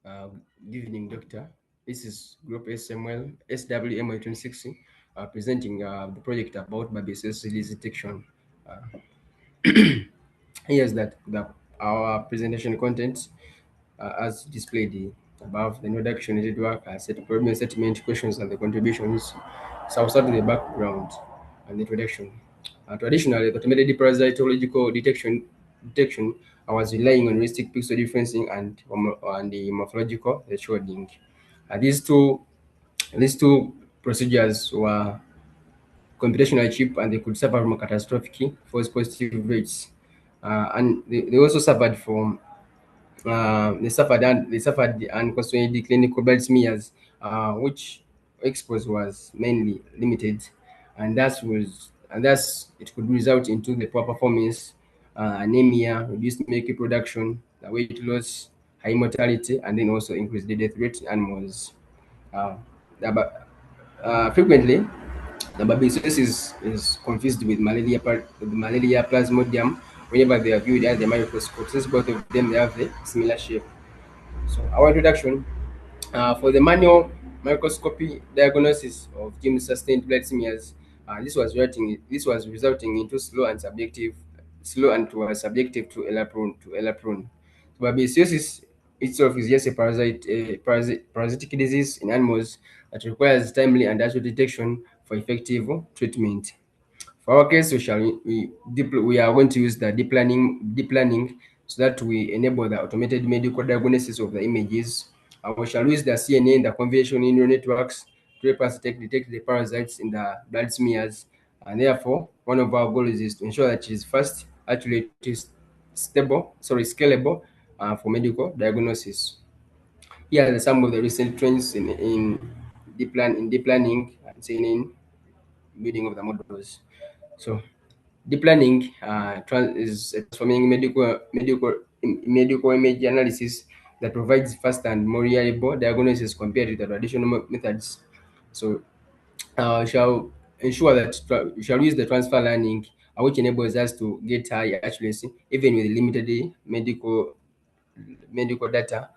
Uh, Good evening, Doctor. This is Group SML, SW-ML-26, presenting the project about Babesiosis Disease Detection. Uh, Here's our presentation content as displayed above. The introduction, needed work, set problem settlement questions, and the contributions. So I'll start with the background and the introduction. Traditionally, the automated parasitological detection was relying on heuristic pixel differencing and the morphological shading. Uh, these two these two procedures were computationally cheap and they could suffer from catastrophic false positive rates. And they also suffered from they suffered the unconstrained clinical blood smears, which expose was mainly limited, and thus it could result into the poor performance, anemia, reduced milk production, weight loss, high mortality, and then also increased the death rate in animals. Uh, the- Frequently, the babesiosis is confused with malaria plasmodium whenever they are viewed under the microscope, since both of them they have the similar shape. So our introduction for the manual microscopy diagnosis of gene sustained blood smears, this was resulting into slow and was subjective to elaprone. So babesiosis itself is just a parasitic disease in animals that requires timely and accurate detection for effective treatment. For our case, we are going to use the deep learning so that we enable the automated medical diagnosis of the images. And we shall use the CNN, the convolutional neural networks, to help us detect the parasites in the blood smears. And therefore, one of our goals is to ensure that it is fast, accurate, scalable for medical diagnosis. Here are some of the recent trends in deep learning and CNN building of the models. So deep learning is transforming medical image analysis that provides faster and more reliable diagnosis compared to the traditional methods. So shall ensure that we shall use the transfer learning, which enables us to get high accuracy even with limited medical data,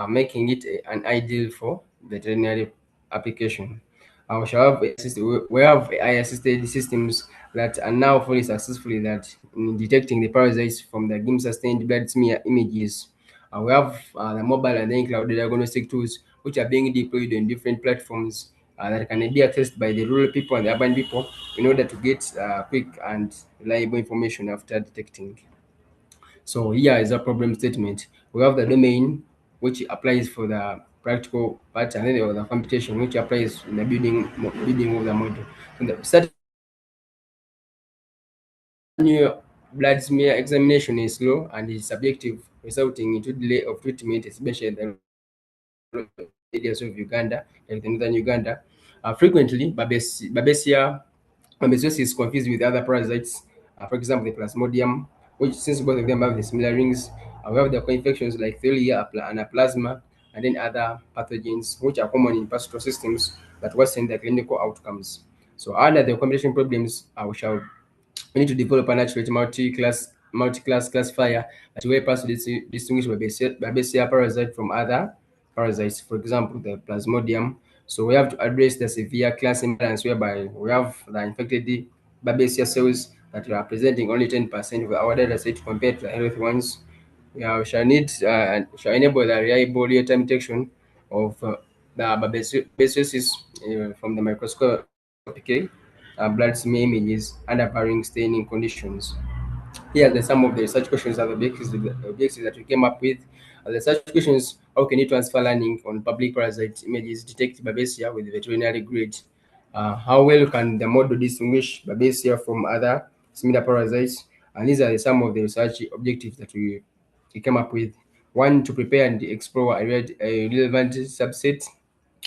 making it an ideal for veterinary application. We have AI-assisted systems that are now fully successfully that in detecting the parasites from the game-sustained blood smear images. We have the mobile and then cloud diagnostic tools which are being deployed on different platforms that can be accessed by the rural people and the urban people in order to get quick and reliable information after detecting. So here is a problem statement. We have the domain, which applies for the practical part, and then there was the computation, which applies in the building of the model. So the starting manual blood smear examination is slow and is subjective, resulting into delay of treatment, especially in the areas of Uganda, like the northern Uganda. Frequently, babesiosis is confused with other parasites, for example, the plasmodium, which since both of them have the similar rings, we have the co-infections like Thalidomide and anaplasma, and then other pathogens which are common in pastoral systems that worsen the clinical outcomes. So under the combination problems, we need to develop an accurate multi-class classifier that will help us to distinguish Babesia parasite from other parasites, for example, the Plasmodium. So we have to address the severe class imbalance whereby we have the infected Babesia cells that are presenting only 10% of our data set compared to the healthy ones. We shall enable the reliable real-time detection of the babesiosis from the microscopic blood smear images under varying staining conditions. Here are some of the research questions and objectives that we came up with. The research questions: how can you transfer learning on public parasite images detect Babesia with veterinary grade? How well can the model distinguish Babesia from other similar parasites? And these are some of the research objectives that we came up with. One, to prepare and explore a relevant subset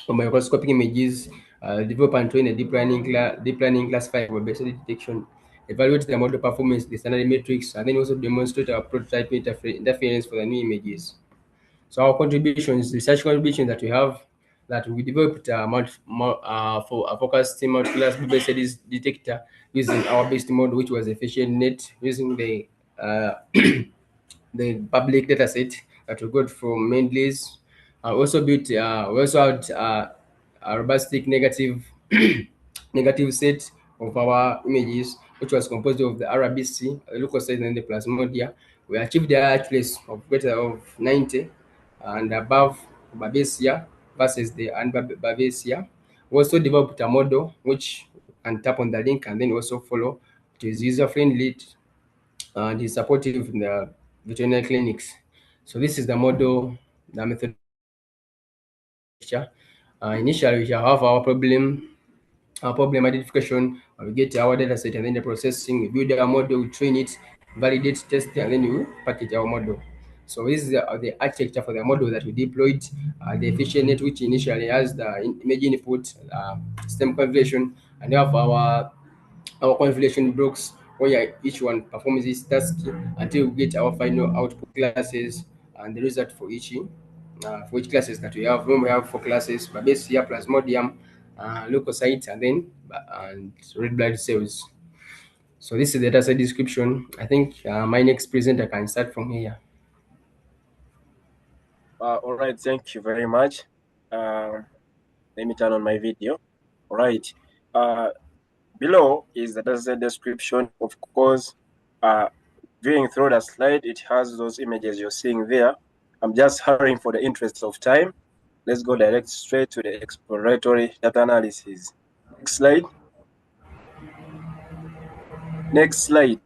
of microscopic images, develop and train a deep learning classifier for Babesia detection, evaluate the model performance, the standard metrics, and then also demonstrate our prototype interference for the new images. So our contributions, research contributions that we have, that we developed for a focused multi-class Babesia detector using our based model, which was efficient net using uh, the public dataset that we got from Mendeley's. Also built, we also had a robustic negative negative set of our images, which was composed of the RBC, leukocytes, and the plasmodia. We achieved the accuracy of greater of 90 and above Babesia versus the Babesia. We also developed a model which you can tap on the link and then also follow. It is user friendly and is supportive in the veterinary clinics. So this is the model, the method. Initially, we shall have our problem identification. We get our data set and then the processing. We build our model, we train it, validate, test it, and then we package our model. So this is the architecture for the model that we deployed. The efficient net, which initially has the image input, system configuration, and we have our configuration blocks where each one performs its task until we get our final output classes and the result for each classes that we have. When we have four classes: Babesia, Plasmodium, leukocytes, and then and red blood cells. So this is the data set description. I think my next presenter can start from here. All right, thank you very much. Let me turn on my video. All right. Below is the dataset description. Of course, viewing through the slide, it has those images you're seeing there. I'm just hurrying for the interest of time. Let's go direct straight to the exploratory data analysis. Next slide. Next slide.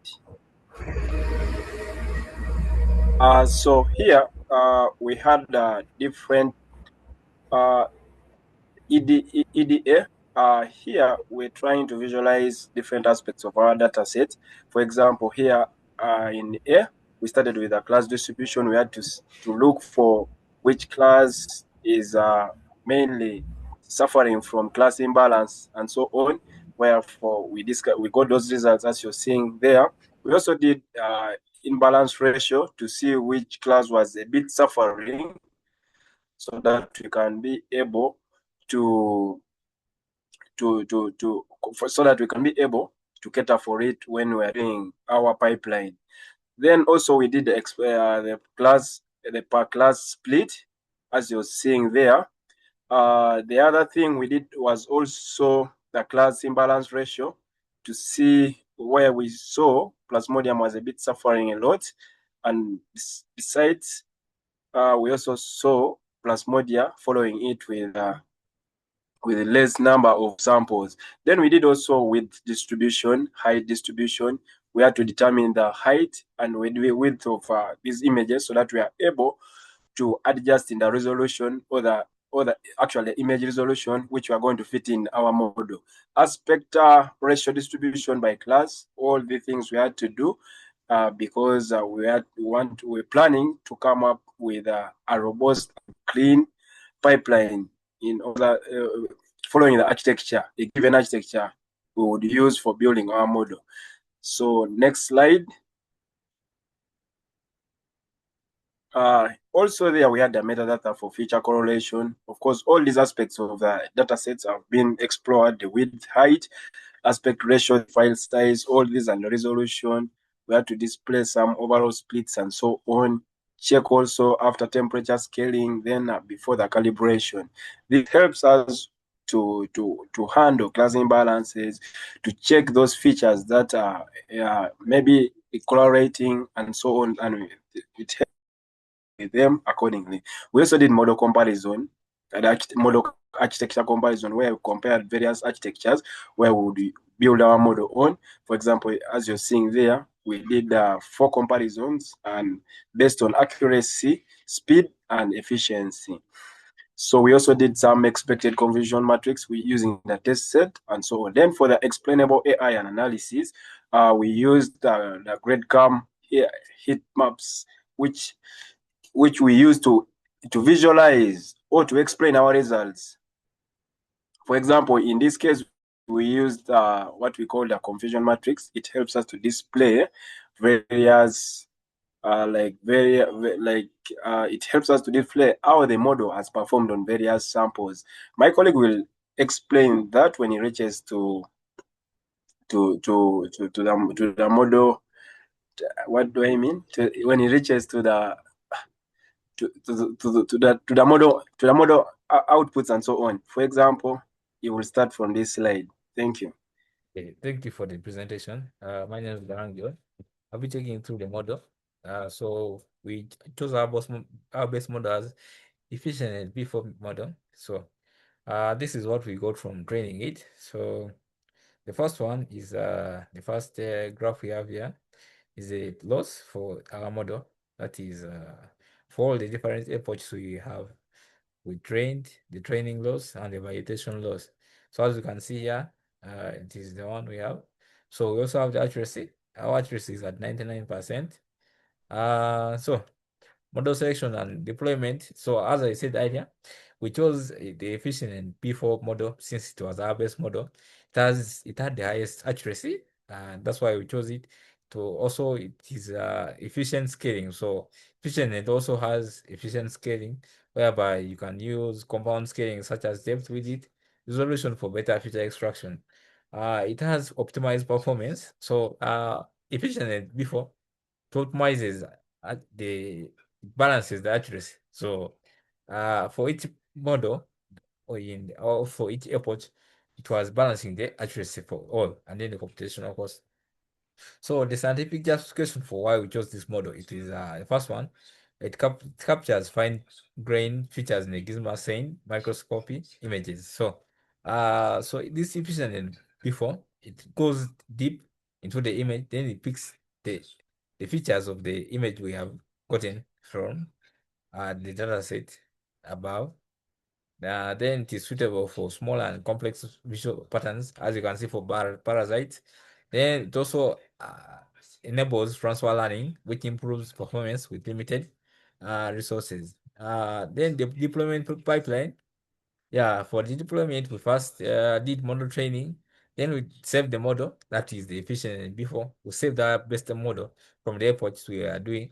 So here we had different EDA. Here we're trying to visualize different aspects of our data set. For example, here in A, we started with a class distribution. We had to look for which class is mainly suffering from class imbalance and so on. Wherefore we got those results as you're seeing there. We also did imbalance ratio to see which class was a bit suffering, so that we can be able to so that we can be able to cater for it when we are doing our pipeline. Then also we did the per class split, as you're seeing there. The other thing we did was also the class imbalance ratio to see where we saw Plasmodium was a bit suffering a lot. And besides, we also saw Plasmodia following it with a less number of samples. Then we did also with distribution, height distribution. We had to determine the height and width of these images so that we are able to adjust in the resolution or the actual image resolution which we are going to fit in our model. Aspect ratio distribution by class, all the things we had to do because we're planning to come up with a robust, clean pipeline in order following the architecture, a given architecture we would use for building our model. So next slide. Also there we had the metadata for feature correlation. Of course, all these aspects of the data sets have been explored: the width, height, aspect ratio, file size, all these, and the resolution. We had to display some overall splits and so on. Check also after temperature scaling, then before the calibration. This helps us to handle class imbalances, to check those features that are maybe correlating and so on, and it helps with them accordingly. We also did model comparison, model architecture comparison, where we compared various architectures where we would build our model on. For example, as you're seeing there, we did 4 comparisons and based on accuracy, speed, and efficiency. So we also did some expected confusion matrix using the test set and so on. Then for the explainable AI and analysis, we used the gradcam heat maps, which we use to visualize or to explain our results. For example, in this case, we used what we call the confusion matrix. It helps us to display various it helps us to display how the model has performed on various samples. My colleague will explain that when he reaches to the model. What do I mean? When he reaches to the to the model outputs and so on. For example, you will start from this slide. Thank you. Okay, thank you for the presentation. My name is Garangio. I'll be taking you through the model. So we chose our base model as efficient and before model. So this is what we got from training it. So the first one is the first graph we have here is a loss for our model. That is for all the different approaches we have. We trained the training loss and the validation loss. So as you can see here, it is the one we have. So we also have the accuracy. Our accuracy is at 99%. So model selection and deployment. So as I said earlier, we chose the efficient and P4 model since it was our best model. It had the highest accuracy, and that's why we chose it. To also it is efficient scaling. So efficient, it also has efficient scaling, whereby you can use compound scaling such as depth width resolution for better feature extraction. It has optimized performance. So efficient and before to optimizes the balances the accuracy. So for each model or for each airport, it was balancing the accuracy for all and then the computational cost. So the scientific justification for why we chose this model, it is the first one, it captures fine-grained features in the gizmo saying microscopy images. So this efficient and before it goes deep into the image, then it picks the the features of the image we have gotten from the data set above. Then it is suitable for small and complex visual patterns, as you can see for parasites. Then it also enables transfer learning, which improves performance with limited resources. Then the deployment pipeline. Yeah, for the deployment, we first did model training. Then we saved the model, that is the efficient before. We saved our best model from the efforts we are doing.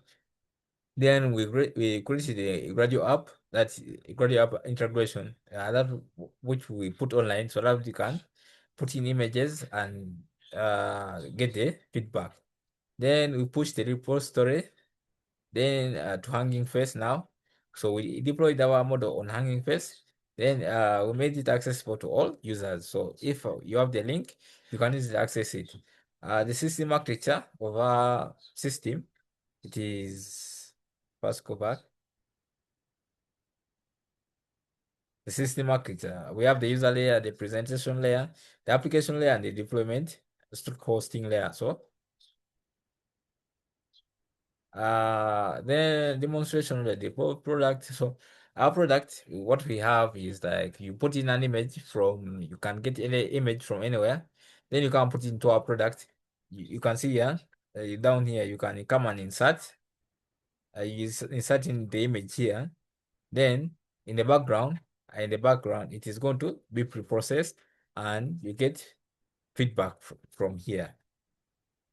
Then we created a gradual app, that's a gradual app integration, which we put online so that you can put in images and get the feedback. Then we push the repository, then to Hanging Face now. So we deployed our model on Hanging Face. Then we made it accessible to all users. So if you have the link, you can easily access it. The system architecture of our system, it is first go back. The system architecture. We have the user layer, the presentation layer, the application layer, and the deployment stock hosting layer. So then demonstration of the product. So our product, what we have is like you put in an image from, you can get any image from anywhere, then you can put it into our product. You can see here, down here, you can come and insert. Inserting the image here, then in the background, it is going to be pre-processed, and you get feedback from here.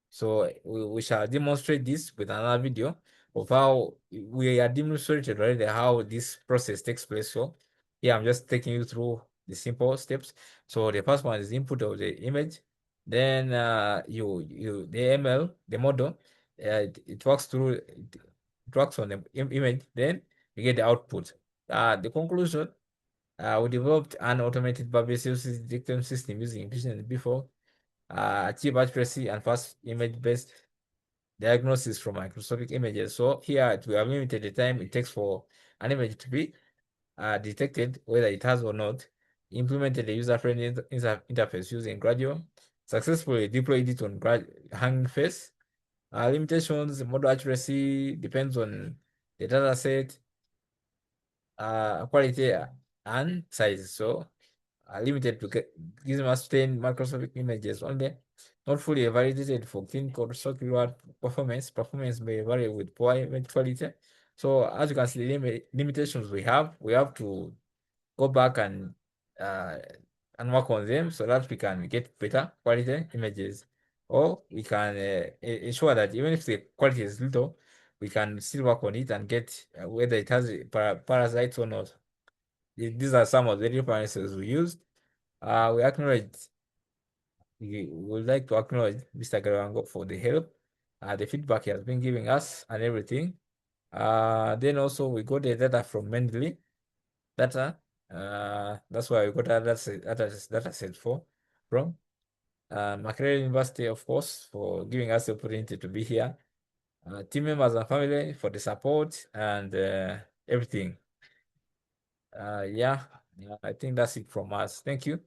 So we shall demonstrate this with another video of how we are demonstrated already how this process takes place. So here I'm just taking you through the simple steps. So the first one is input of the image. Then the ML, the model, it works through it works on the image. Then you get the output. The conclusion, we developed an automated Babesiosis detection system using efficient before achieve accuracy and fast image-based diagnosis from microscopic images. So here we have limited the time it takes for an image to be detected, whether it has or not. Implemented a user-friendly interface using Gradual. Successfully deployed it on Hanging Face. Limitations, model accuracy depends on the data set, quality, and size. So limited to Gizmo 10 microscopic images only, not fully validated for clinical circular performance. Performance may vary with poor image quality. So as you can see, the limitations we have to go back uh, and work on them so that we can get better quality images, or we can ensure that even if the quality is little, we can still work on it and get whether it has parasites or not. These are some of the references we used. We acknowledge, we would like to acknowledge Mr. Garawango for the help, the feedback he has been giving us and everything. Then also we got the data from Mendeley data. That's why we got that data set from Makerere University, of course, for giving us the opportunity to be here. Team members and family for the support and everything. Yeah, I think that's it from us. Thank you.